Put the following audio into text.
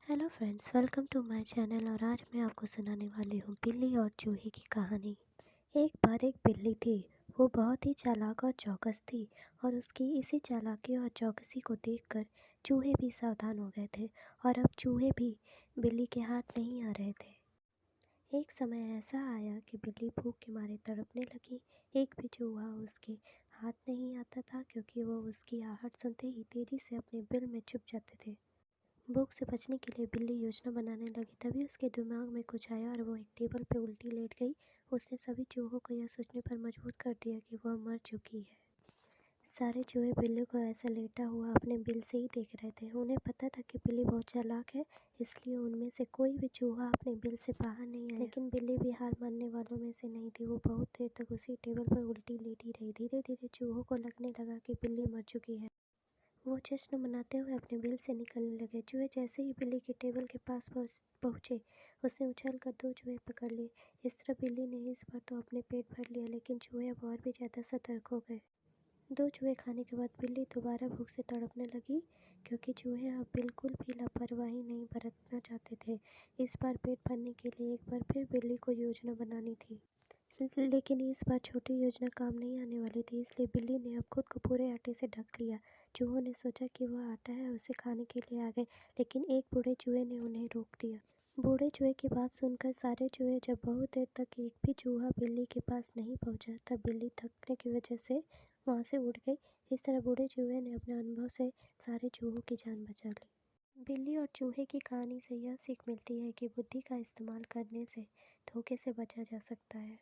Hello friends, welcome to my channel. और आज मैं आपको सुनाने वाली हूँ बिल्ली और चूहे की कहानी। एक बार एक बिल्ली थी। वो बहुत ही चालाक और चौकस थी और उसकी इसी चालाकी और चौकसी को देखकर चूहे भी सावधान हो गए थे। और अब चूहे भी बिल्ली के हाथ नहीं आ रहे थे। एक समय ऐसा आया कि बिल्ली भूख के मारे तड़पने लगी। एक भी चूहा उसके हाथ नहीं आता था, क्योंकि वो उसकी आहट सुनते ही तेजी से अपने बिल में छुप जाते थे। भूख से बचने के लिए बिल्ली योजना बनाने लगी। तभी उसके दिमाग में कुछ आया और वो एक टेबल पे उल्टी लेट गई। उसने सभी चूहों को यह सोचने पर मजबूर कर दिया कि वह मर चुकी है। सारे चूहे बिल्ली को ऐसा लेटा हुआ अपने बिल से ही देख रहे थे। उन्हें पता था कि बिल्ली बहुत चालाक है, इसलिए उनमें से कोई भी चूहा अपने बिल से बाहर नहीं आया। लेकिन बिल्ली भी हार मानने वालों में से नहीं थी। वो बहुत देर तक उसी टेबल पर उल्टी लेटी रही। धीरे धीरे चूहों को लगने लगा कि बिल्ली मर चुकी है। वो जश्न मनाते हुए अपने बिल से निकलने लगे। चूहे जैसे ही बिल्ली के टेबल के पास पहुँचे, उसने उछलकर दो चूहे पकड़ लिए। इस तरह बिल्ली ने इस बार तो अपने पेट भर लिया, लेकिन चूहे अब और भी ज़्यादा सतर्क हो गए। दो चूहे खाने के बाद बिल्ली दोबारा भूख से तड़पने लगी, क्योंकि चूहे अब बिल्कुल भी लापरवाही नहीं बरतना चाहते थे। इस बार पेट भरने के लिए एक बार फिर बिल्ली को योजना बनानी थी। लेकिन इस बार छोटी योजना काम नहीं आने वाली थी, इसलिए बिल्ली ने अब खुद को पूरे आटे से ढक लिया। चूहों ने सोचा कि वह आटा है, उसे खाने के लिए आ गए, लेकिन एक बूढ़े चूहे ने उन्हें रोक दिया। बूढ़े चूहे की बात सुनकर सारे चूहे जब बहुत देर तक एक भी चूहा बिल्ली के पास नहीं पहुंचा, तब बिल्ली थकने की वजह से वहां से उड़ गई। इस तरह बूढ़े चूहे ने अपने अनुभव से सारे चूहों की जान बचा ली। बिल्ली और चूहे की कहानी से यह सीख मिलती है कि बुद्धि का इस्तेमाल करने से धोखे से बचा जा सकता है।